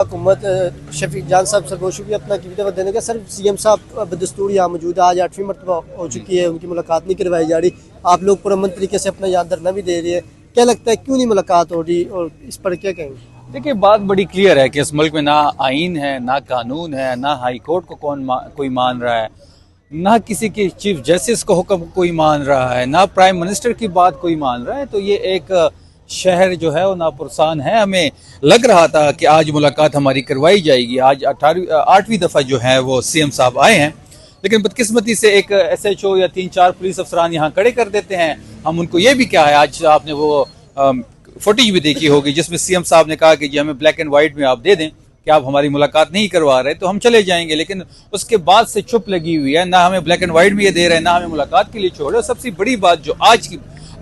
हुकूमत शफीक जान साहब सर बहुत शुक्रिया अपना कीमती देने का। सर सीएम साहब बदस्तूर यहाँ मौजूद है, आज 8वीं मरतबा हो चुकी है, उनकी मुलाकात नहीं करवाई जा रही। आप लोग पुरअमन तरीके से अपना यहाँ धरना भी दे रही है, क्या लगता है क्यों नहीं मुलाकात हो रही और इस पर क्या कहेंगे? देखिए, बात बड़ी क्लियर है कि इस मुल्क में ना आइन है, ना कानून है, ना हाई कोर्ट को कोई मान रहा है, ना किसी के चीफ जस्टिस को हुक्म कोई मान रहा है, ना प्राइम मिनिस्टर की बात कोई मान रहा है। तो ये एक शहर जो है वो नापुरसान है। हमें लग रहा था कि आज मुलाकात हमारी करवाई जाएगी, आज 8वीं दफ़ा जो है वो सीएम साहब आए हैं, लेकिन बदकिस्मती से एक SHO या 3-4 पुलिस अफसरान यहाँ खड़े कर देते हैं। हम उनको ये भी क्या है, आज आपने वो फुटेज भी देखी होगी जिसमें सीएम साहब ने कहा कि जी हमें ब्लैक एंड व्हाइट में आप दे दें कि आप हमारी मुलाकात नहीं करवा रहे तो हम चले जाएंगे, लेकिन उसके बाद से चुप लगी हुई है, ना हमें ब्लैक एंड व्हाइट में ये दे रहे हैं, ना हमें मुलाकात के लिए छोड़ रहे। सबसे बड़ी बात जो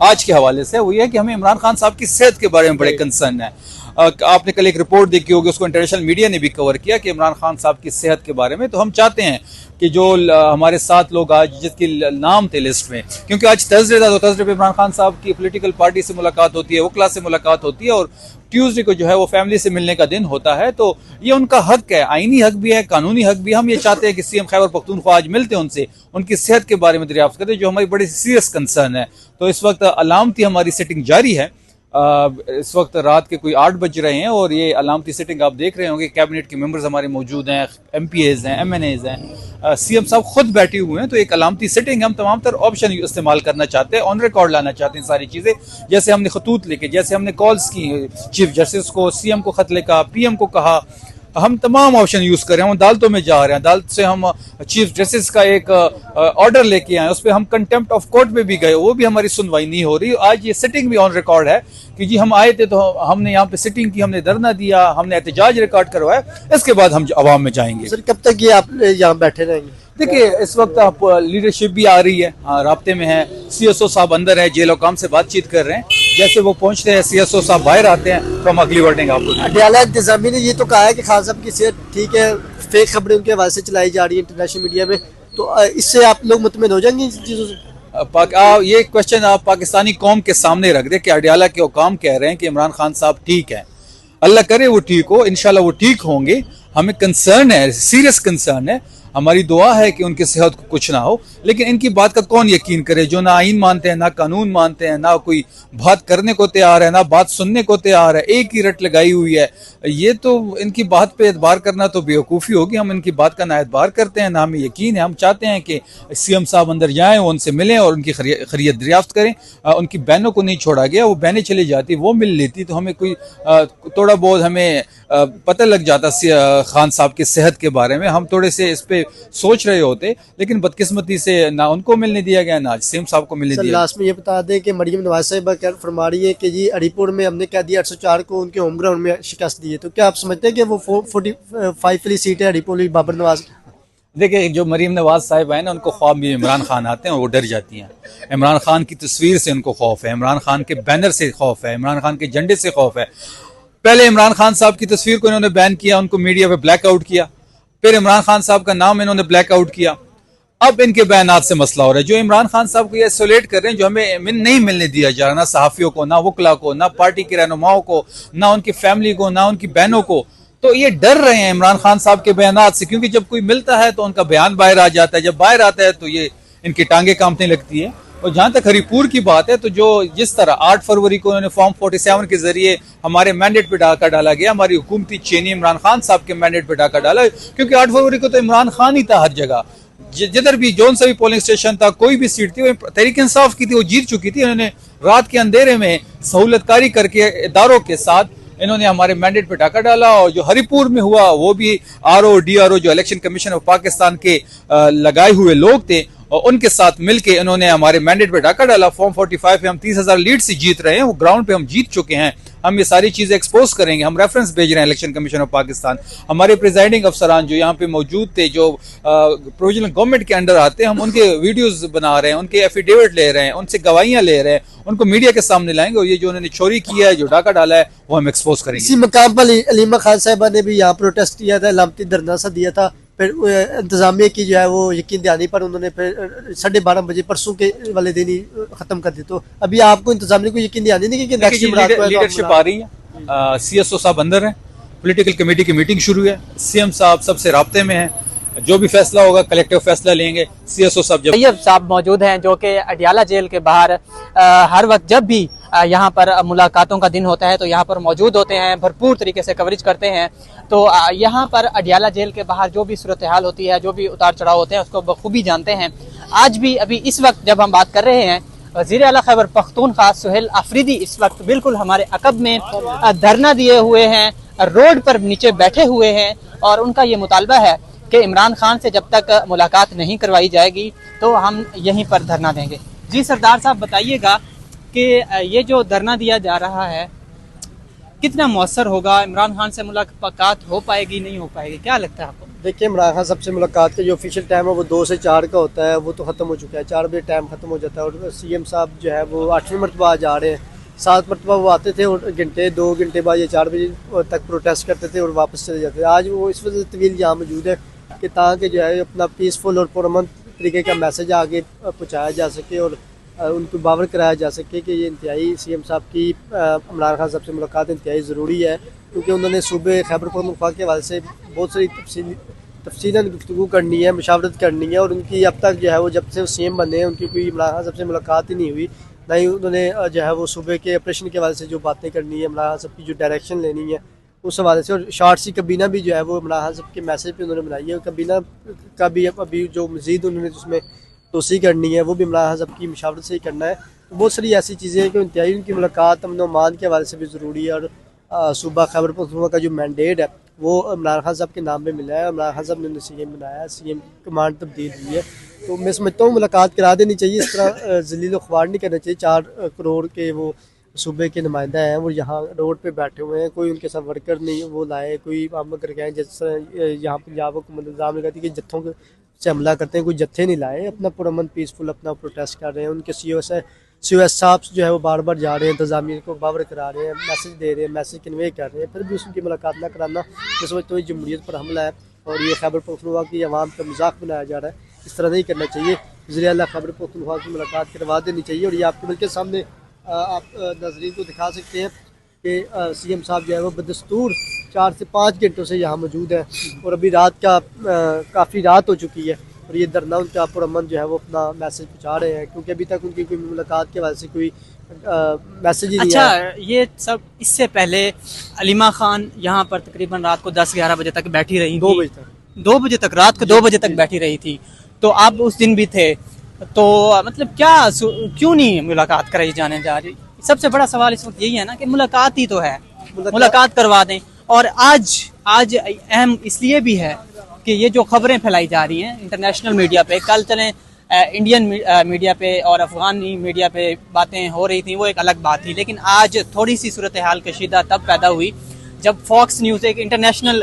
आज के हवाले से वो ये है कि हमें इमरान खान साहब की सेहत के बारे में बड़े कंसर्न है। आपने कल एक रिपोर्ट देखी होगी, उसको इंटरनेशनल मीडिया ने भी कवर किया कि इमरान खान साहब की सेहत के बारे में। तो हम चाहते हैं कि जो हमारे 7 लोग आज जिसके नाम थे लिस्ट में, क्योंकि आज थर्सडे था, तो थर्सडे पे इमरान खान साहब की पॉलिटिकल पार्टी से मुलाकात होती है, वकला से मुलाकात होती है, और ट्यूसडे को जो है वो फैमिली से मिलने का दिन होता है। तो ये उनका हक है, आईनी हक भी है, कानूनी हक भी। हम ये चाहते हैं कि सीएम खैबर पख्तूनख्वा आज मिलते हैं उनसे, उनकी सेहत के बारे में दरियाफ्त करते, जो हमारी बड़ी सीरियस कंसर्न है। तो इस वक्त अलामती हमारी सिटिंग जारी है। इस वक्त रात के कोई 8 बज रहे हैं और ये अलामती सिटिंग आप देख रहे होंगे। कैबिनेट के मेंबर्स हमारे मौजूद हैं, MPAs हैं, MNAs हैं, सीएम साहब खुद बैठे हुए हैं। तो एक अलामती सिटिंग, हम तमाम तर ऑप्शन इस्तेमाल करना चाहते हैं, ऑन रिकॉर्ड लाना चाहते हैं सारी चीज़ें, जैसे हमने खतूत लेके, जैसे हमने कॉल्स की चीफ जस्टिस को, CM को खत लिखा, PM को कहा, हम तमाम ऑप्शन यूज करें। हम अदालतों में जा रहे हैं, अदालत से हम चीफ जस्टिस का एक ऑर्डर लेके आए, उस पर हम कंटेम्प्ट ऑफ कोर्ट में भी गए, वो भी हमारी सुनवाई नहीं हो रही। आज ये सिटिंग भी ऑन रिकॉर्ड है कि जी हम आए थे तो हमने यहाँ पे सिटिंग की, हमने धरना दिया, हमने एहतजाज रिकॉर्ड करवाया, इसके बाद हम अवाम में जाएंगे। सर कब तक ये आप यहाँ बैठे रहेंगे? देखिए, इस वक्त आप लीडरशिप भी आ रही है, राब्ते में है, CSO साहब अंदर है, जेल हुकाम से बातचीत कर रहे हैं। जैसे वो पहुंचते हैं, CSO साहब बाहर आते हैं, तो हम अगली वर्डिंग आपको। अडयाला इंतजामी ने ये तो कहा है कि खान साहब की सेहत ठीक है, फेक खबरें उनके हवाले से चलाई जा रही है इंटरनेशनल मीडिया में, तो इससे आप लोग मुतमिन हो जाएंगे इन चीज़ों से? ये क्वेश्चन आप पाकिस्तानी कौम के सामने रख दे कि अडयाला के हुकाम कह रहे हैं कि इमरान खान साहब ठीक है। अल्लाह करे वो ठीक हो, इंशाल्लाह वो ठीक होंगे। हमें कंसर्न है, सीरियस कंसर्न है, हमारी दुआ है कि उनकी सेहत को कुछ ना हो, लेकिन इनकी बात का कौन यकीन करे जो ना आइन मानते हैं, ना कानून मानते हैं, ना कोई बात करने को तैयार है, ना बात सुनने को तैयार है, एक ही रट लगाई हुई है। ये तो इनकी बात पे एतबार करना तो बेवकूफ़ी होगी। हम इनकी बात का ना एतबार करते हैं, ना हमें यकीन है। हम चाहते हैं कि CM साहब अंदर जाएँ, वो उनसे मिलें और उनकी खैरियत दरियाफ्त करें। उनकी बहनों को नहीं छोड़ा गया, वो बहनें चली जाती, वो मिल लेती तो हमें कोई थोड़ा बहुत हमें पता लग जाता खान साहब की सेहत के बारे में, हम थोड़े से इस पे सोच रहे होते, लेकिन बदकिस्मती से ना उनको मिलने दिया गया, ना सीएम साहब को मिलने दिया। लास्ट में ये बता दें कि मरियम नवाज साहिबा फरमा रही है कि जी अलीपुर में हमने कह दिया 804 को उनके होम ग्राउंड में शिकस्त दी है, तो क्या आप समझते हैं कि वो 45 वाली सीट है अलीपुर बाबर नवाज? देखिए, जो मरीम नवाज साहिब है ना, उनको ख्वाब में इमरान खान आते हैं और वो डर जाती हैं। इमरान खान की तस्वीर से उनको खौफ है, इमरान खान के बैनर से खौफ है, इमरान खान के झंडे से खौफ है। पहले इमरान खान साहब की तस्वीर को इन्होंने बैन किया, उनको मीडिया पे ब्लैकआउट किया, फिर इमरान खान साहब का नाम इन्होंने ब्लैकआउट किया, अब इनके बयानात से मसला हो रहा है। जो इमरान खान साहब को ये आइसोलेट कर रहे हैं, जो हमें नहीं मिलने दिया जा रहा, ना सहाफियों को, ना वकला को, ना पार्टी के रहनुमाओं को, ना उनकी फैमिली को, ना उनकी बहनों को, तो ये डर रहे हैं इमरान खान साहब के बयानात से, क्योंकि जब कोई मिलता है तो उनका बयान बाहर आ जाता है, जब बाहर आता है तो ये इनकी टांगे कांपने लगती है। और जहां तक हरिपुर की बात है, तो जो जिस तरह 8 फरवरी को उन्होंने फॉर्म 47 के जरिए हमारे मैंडेट पे डाका डाला गया, हमारी हुकूमती चेनी इमरान खान साहब के मैंडेट पे डाका डाला, क्योंकि 8 फरवरी को तो इमरान खान ही था हर जगह, जिधर भी जोन सा भी पोलिंग स्टेशन था, कोई भी सीट थी, वो तहरीक इंसाफ की थी, वो जीत चुकी थी। उन्होंने रात के अंधेरे में सहूलतकारी करके इदारों के साथ इन्होंने हमारे मैंडेट पे डाका डाला। और जो हरिपुर में हुआ वो भी RO DRO जो इलेक्शन कमीशन ऑफ पाकिस्तान के लगाए हुए लोग थे, और उनके साथ मिलके इन्होंने हमारे मैंडेट पे डाका डाला। फॉर्म 45 पे हम 30,000 लीड से जीत रहे हैं, वो ग्राउंड पे हम जीत चुके हैं। हम ये सारी चीजें एक्सपोज करेंगे, हम रेफरेंस भेज रहे हैं इलेक्शन कमीशन ऑफ पाकिस्तान। हमारे प्रिजाइडिंग अफसरान जो यहाँ पे मौजूद थे, जो प्रोविजनल गवर्नमेंट के अंडर आते हैं, हम उनके वीडियोस बना रहे हैं, उनके एफिडेविट ले रहे हैं, उनसे गवाहियां ले रहे हैं, उनको मीडिया के सामने लाएंगे, और ये जो उन्होंने चोरी किया है, जो डाका डाला है, वो हम एक्सपोज करेंगे। इसी मकाम पर अलीमा खान साहिबा ने भी यहाँ प्रोटेस्ट किया था, अलामती धरना सा दिया था, फिर इंतजामिया की जो है वो यकीन दहानी पर उन्होंने फिर 12:30 बजे परसों के वाले दिन ही खत्म कर दी। तो अभी आपको इंतजामिया को यकीन दहानी नहीं कि लीडरशिप आ रही है, CSO साहब अंदर है, पॉलिटिकल कमेटी की मीटिंग शुरू है, सीएम साहब सबसे राब्ते में हैं, जो भी फैसला होगा कलेक्टिव फैसला लेंगे। सीएसओ साहब तैयब साहब मौजूद हैं जो कि अडियाला जेल के बाहर हर वक्त जब भी यहाँ पर मुलाकातों का दिन होता है तो यहाँ पर मौजूद होते हैं, भरपूर तरीके से कवरेज करते हैं। तो यहाँ पर अडियाला जेल के बाहर जो भी सूरत हाल होती है, जो भी उतार चढ़ाव होते हैं, उसको बखूबी जानते हैं। आज भी अभी इस वक्त जब हम बात कर रहे हैं, वज़ीर आला खैबर पख्तूनख्वा सुहेल आफरीदी इस वक्त बिल्कुल हमारे अकब में धरना दिए हुए हैं, रोड पर नीचे बैठे हुए हैं और उनका ये मुतालबा है कि इमरान खान से जब तक मुलाकात नहीं करवाई जाएगी तो हम यहीं पर धरना देंगे। जी सरदार साहब बताइएगा कि ये जो धरना दिया जा रहा है कितना मौसर होगा, इमरान खान से मुलाकात हो पाएगी नहीं हो पाएगी, क्या लगता है आपको? देखिए, इमरान खान साहब से मुलाकात का जो ऑफिशियल टाइम है वो 2 से 4 का होता है, वो तो ख़त्म हो चुका है। 4 बजे टाइम ख़त्म हो जाता है और सीएम साहब जो है वो 8वीं मरतबा आज आ रहे हैं। 7 मरतबा वो आते थे और 2 घंटे बाद या 4 बजे तक प्रोटेस्ट करते थे और वापस चले जाते थे। आज वो इस वजह से तवील यहाँ मौजूद है कि ताकि जो है अपना पीसफुल और पुरअमन तरीके का मैसेज आगे पहुँचाया जा सके और उनको बावर कराया जा सके कि ये इंतहाई सीएम साहब की इमरान खान साहब से मुलाकात इंतहाई ज़रूरी है, क्योंकि उन्होंने सूबे खैबर पख्तूनख्वा के हवाले से बहुत सारी तफसीलन गुफ्तगू करनी है, मुशावरत करनी है और उनकी अब तक जो है वो जब से वो सीएम बने हैं उनकी कोई इमरान खान साहब से मुलाकात ही नहीं हुई, ना ही उन्होंने जो है वो सूबे के ऑपरेशन के हवाले से जो बातें करनी है, इमरान खान साहब की जो डायरेक्शन लेनी है उस हवाले से। और शॉर्ट सी कबीना भी जो है वो इमरान खान साहब के मैसेज पे उन्होंने बनाई है। कबीना का भी अभी जो मज़ीद उन्होंने उसमें तोसी करनी है वो भी इमरान खान साहब की मुशावरत से ही करना है। तो बहुत सारी ऐसी चीज़ें हैं कि इंतहाई उनकी मुलाकात अमन और अमान के हवाले से भी ज़रूरी है और सूबा खैबर पख्तूनख्वा का जो मैंडेट है वो इमरान खान साहब के नाम पे मिला है। इमरान खान साहब ने सीएम बनाया है, सीएम कमांड तब्दील हुई है, तो मैं समझता हूँ मुलाकात करा देनी चाहिए। इस तरह जलील ख्वार नहीं करना चाहिए। 4 करोड़ के वो सूबे के नुमाइंदा हैं, वो यहाँ रोड पे बैठे हुए हैं, कोई उनके साथ वर्कर नहीं वो लाए, कोई हम अगर कहें जिस यहाँ पंजाब हुकूमत इल्ज़ाम लगाती है कि जत्थों से हमला करते हैं, कोई जत्थे नहीं लाए, अपना पुरअमन पीसफुल अपना प्रोटेस्ट कर रहे हैं। उनके COS साहब जो है वो बार बार जा रहे हैं, इंतज़ामिया को बावर करा रहे हैं, मैसेज दे रहे हैं, मैसेज कन्वे कर रहे हैं, फिर भी उसकी मुलाकात ना कराना मैं समझता हूँ जमहूरियत पर हमला है और ये खैबर पख्तूनख्वा की आवाम का मजाक बनाया जा रहा है। इस तरह नहीं करना चाहिए। वज़ीर आला खैबर पख्तूनख्वा की मुलाकात करवा देनी चाहिए और ये आपके बल्कि सामने आप नाज़रीन को दिखा सकते हैं कि सीएम साहब जो है वो बदस्तूर 4 से 5 घंटों से यहाँ मौजूद है और अभी रात का काफ़ी रात हो चुकी है और ये धरना उनका पुरअमन जो है वो अपना मैसेज पहुँचा रहे हैं, क्योंकि अभी तक उनकी कोई मुलाकात के वजह से कोई मैसेज ही नहीं आया। अच्छा, ये सब इससे पहले अलीमा खान यहाँ पर तकरीबन रात को 10-11 बजे तक बैठी रही, 2 बजे तक 2 बजे तक, रात को 2 बजे तक बैठी रही थी, तो आप उस दिन भी थे, तो मतलब क्या क्यों नहीं मुलाकात कराई जाने जा रही? सबसे बड़ा सवाल इस वक्त यही है ना कि मुलाकात ही तो है, मुलाकात करवा दें। और आज अहम इसलिए भी है कि ये जो खबरें फैलाई जा रही हैं इंटरनेशनल मीडिया पे, कल चलें इंडियन मीडिया पे और अफगानी मीडिया पे बातें हो रही थी, वो एक अलग बात थी, लेकिन आज थोड़ी सी सूरत हाल कशीदा तब पैदा हुई जब फॉक्स न्यूज़ एक इंटरनेशनल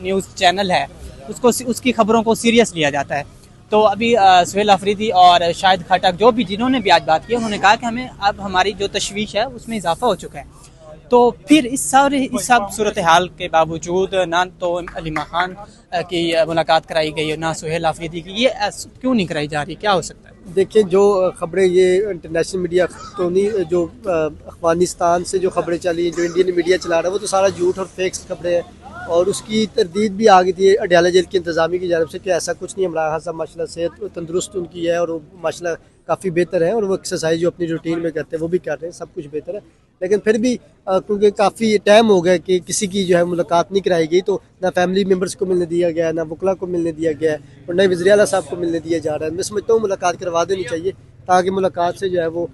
न्यूज़ चैनल है, उसकी खबरों को सीरियस लिया जाता है। तो अभी सुहेल आफरीदी और शाहिद खटक जो भी जिन्होंने भी आज बात की, उन्होंने कहा कि हमें अब हमारी जो तशवीश है उसमें इजाफा हो चुका है। तो फिर इस सब सूरत हाल के बावजूद ना तो अलीमा खान की मुलाकात कराई गई, ना सुहेल आफरीदी की, ये क्यों नहीं कराई जा रही, क्या हो सकता है? देखिए, जो खबरें ये इंटरनेशनल मीडिया तो नहीं, जो अफगानिस्तान से जो खबरें चली, जो इंडियन मीडिया चला रहा है, वो तो सारा झूठ और फेक्स खबरें हैं और उसकी तरदीद भी आ गई थी अडियाला जेल की इंतज़ामी की जानब से कि ऐसा कुछ नहीं। इमरान खान साहब माशाल्लाह सेहत तंदुरुस्त उनकी है और वो माशाल्लाह काफ़ी बेहतर है और वो एक्सरसाइज जो अपनी रूटीन में करते हैं वो भी कर रहे हैं, सब कुछ बेहतर है। लेकिन फिर भी क्योंकि काफ़ी टाइम हो गया कि किसी की जो है मुलाकात नहीं कराई गई, तो ना फैमिली मेम्बर्स को मिलने दिया गया, ना वकला को मिलने दिया गया और ना वज़ीर आला साहब को मिलने दिया जा रहा है। मैं समझता हूँ मुलाकात करवा देनी चाहिए ताकि मुलाकात से जो है वो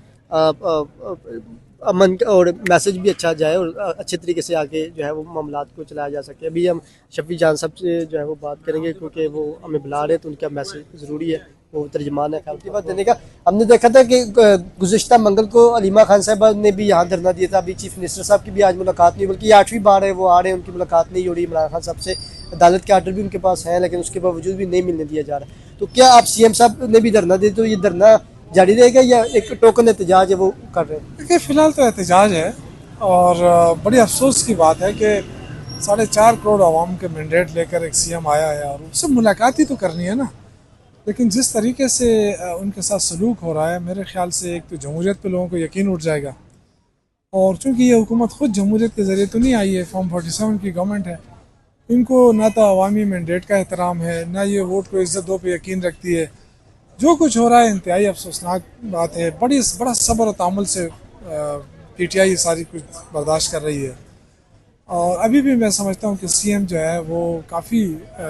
अमन और मैसेज भी अच्छा जाए और अच्छे तरीके से आगे जो है वो मामलात को चलाया जा सके। अभी हम शफी जान साहब से जो है वो बात करेंगे क्योंकि वो हमें बुला रहे हैं, तो उनका मैसेज ज़रूरी है, वो तर्जमान है खैर बात देने का। हमने देखा था कि गुज़िश्ता मंगल को अलीमा खान साहब ने भी यहाँ धरना दिया था। अभी चीफ मिनिस्टर साहब की भी आज मुलाकात नहीं, बल्कि 8वीं बार है वो आ रहे हैं, उनकी मुलाकात नहीं हो रही इमरान खान साहब से। अदालत के आर्डर भी उनके पास हैं लेकिन उसके बावजूद भी नहीं मिलने दिया जा रहा। तो क्या आप सीएम साहब ने भी धरना दिया, तो ये धरना जारी रहेगा या एक टोकन एहतजाज है वो कर रहे हैं? देखिए, फ़िलहाल तो एहतजाज है और बड़ी अफसोस की बात है कि 4.5 करोड़ आवाम के मैंडेट लेकर एक सीएम आया है और उससे मुलाकात ही तो करनी है ना। लेकिन जिस तरीके से उनके साथ सलूक हो रहा है, मेरे ख्याल से एक तो जमहूरियत पे लोगों को यकीन उठ जाएगा और चूँकि ये हुकूमत ख़ुद जमहूरियत के ज़रिए तो नहीं आई है, फॉर्म 47 की गवर्नमेंट है, इनको ना तो अवामी मैंडेट का एहतराम है, ना ये वोट को इज़्ज़त दो पे यकीन रखती है। जो कुछ हो रहा है इंतहाई अफसोसनाक बात है। बड़ा सब्र और तामुल से PTI सारी कुछ बर्दाश्त कर रही है। और अभी भी मैं समझता हूँ कि CM जो है वो काफ़ी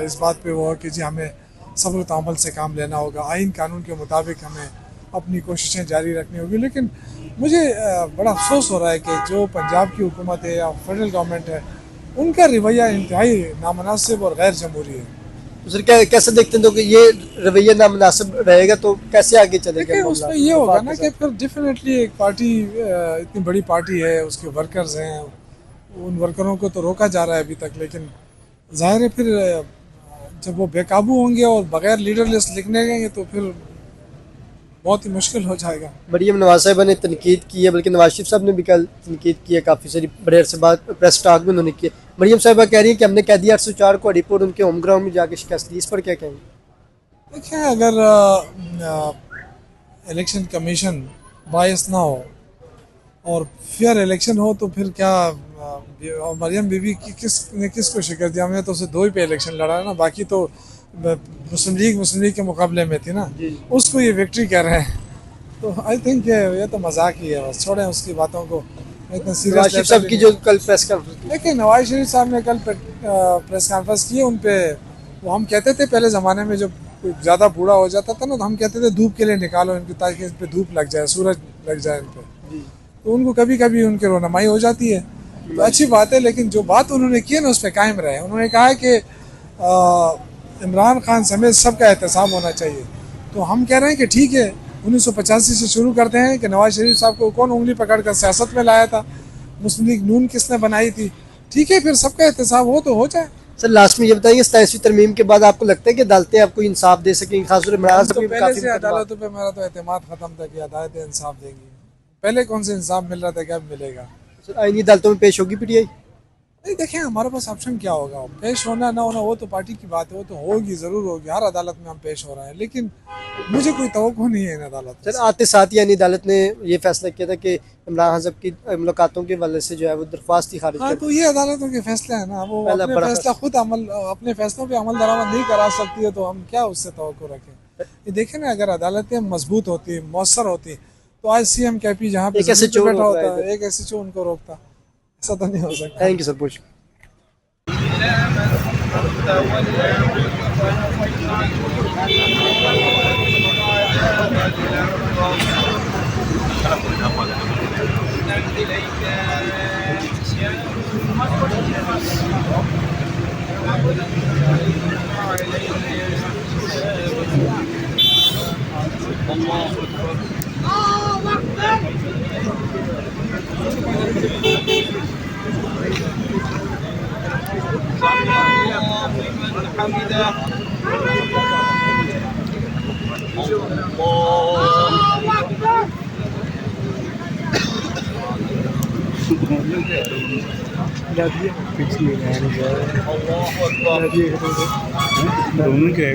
इस बात पे वो है कि जी हमें सब्र तामुल से काम लेना होगा, आइन कानून के मुताबिक हमें अपनी कोशिशें जारी रखनी होगी। लेकिन मुझे बड़ा अफसोस हो रहा है कि जो पंजाब की हुकूमत है या फेडरल गवर्नमेंट है, उनका रवैया इंतहाई नामुनासिब और गैर जमहूरी है। तो सर कैसे देखते हैं तो कि ये रवैया नामुनासिब रहेगा तो कैसे आगे चलेगा? देखिए उसमें ये होगा ना कि फिर डेफिनेटली एक पार्टी इतनी बड़ी पार्टी है, उसके वर्कर्स हैं, उन वर्करों को तो रोका जा रहा है अभी तक, लेकिन जाहिर है फिर जब वो बेकाबू होंगे और बगैर लीडर लिस्ट लिखने गए तो फिर बहुत ही मुश्किल हो जाएगा। मरियम नवाज साहिबा ने तनकीद की है, बल्कि नवाज शरीफ साहब ने भी कल तनकीद की है, काफ़ी सारी बड़े अरसे बाद प्रेस टॉक में उन्होंने की। मरियम साहिबा कह रही है कि हमने कह दिया 804 को हरीपुर उनके होम ग्राउंड में जाके शिकस्त दी, इस पर क्या कहेंगे? देखिए अगर इलेक्शन कमीशन बायस ना हो और फेयर इलेक्शन हो तो फिर क्या और मरियम बीबी की किसको शिकस्त दी? हमने तो उसे 2 ही पे इलेक्शन लड़ा है ना, बाकी तो मुस्लिम लीग के मुकाबले में थी ना, उसको ये विक्ट्री कह रहे हैं। तो आई थिंक ये तो मजाक ही है, बस छोड़ें उसकी बातों को। इतना नवाज शरीफ साहब की जो कल प्रेस कॉन्फ्रेंस, देखिए नवाज शरीफ साहब ने कल प्रेस कॉन्फ्रेंस की, उन पे वो हम कहते थे पहले ज़माने में जब कोई ज़्यादा बूढ़ा हो जाता था ना तो हम कहते थे धूप के लिए निकालो इनको ताकि इन पे धूप लग जाए, सूरज लग जाए इन पे, तो उनको कभी कभी उनकी रोनामाई हो जाती है, तो अच्छी बात है। लेकिन जो बात उन्होंने की है ना उस पर कायम रहे। उन्होंने कहा है कि इमरान खान समेत सबका एहतसाब होना चाहिए। तो हम कह रहे हैं कि ठीक है, 1985 से शुरू करते हैं कि नवाज शरीफ साहब को कौन उंगली पकड़ कर सियासत में लाया था, मुस्लिम लीग नून किसने बनाई थी, ठीक है, फिर सबका एहतसाब हो तो हो जाए। सर लास्ट में ये बताइए 27वीं तरमीम के बाद आपको लगता है कि अदालतें आपको इंसाफ दे सकेंगी? खासतौर इमरान तो पहले से अदालतों पे मेरा तो एतमाद खत्म था कि अदालतें इंसाफ देंगी। पहले कौन से इंसाफ मिल रहा था कि अब मिलेगा? सर आईनी अदालतों में पेश होगी PTI? नहीं, देखें हमारे पास ऑप्शन क्या होगा, पेश होना ना होना वो तो पार्टी की बात है, वो तो होगी, ज़रूर होगी। हर अदालत में हम पेश हो रहे हैं, लेकिन मुझे कोई तवक्को नहीं है इन अदालत। सर आते साथ यानी अदालत ने ये फैसला किया था कि इमरान खान साहब की मुलाकातों के वजह से जो है वो दरख्वास्त ही खारिज हाँ, तो ये अदालतों के फैसले हैं ना, वो अपने फैसला खुद अपने फैसलों पे अमल दरामद नहीं करा सकती है, तो हम क्या उससे तवक्को रखें? ये देखें ना, अगर अदालतें मजबूत होती, मौसर होती, तो आज CM KP जहाँ पे बैठा होता है, एक SHO उनको रोकता। ऐसा तो नहीं हो सकता। थैंक यू सर, बहुत शुक्रिया।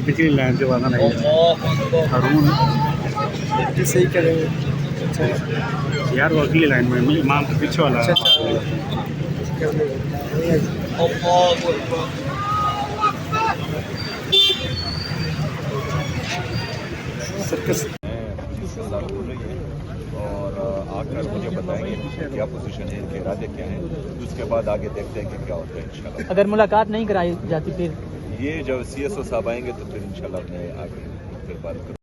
पिछली लाइन से वाला नहीं सही करेंगे यार, वो अगली लाइन में इमाम के पीछे वाला। और आकर मुझे बताएंगे क्या पोजीशन है, इनके इरादे क्या हैं, उसके बाद आगे देखते हैं कि क्या होता है इंशाल्लाह। अगर मुलाकात नहीं कराई जाती फिर ये जब CSO साहब आएंगे तो फिर इंशाल्लाह अपने आगे फिर बात करेंगे।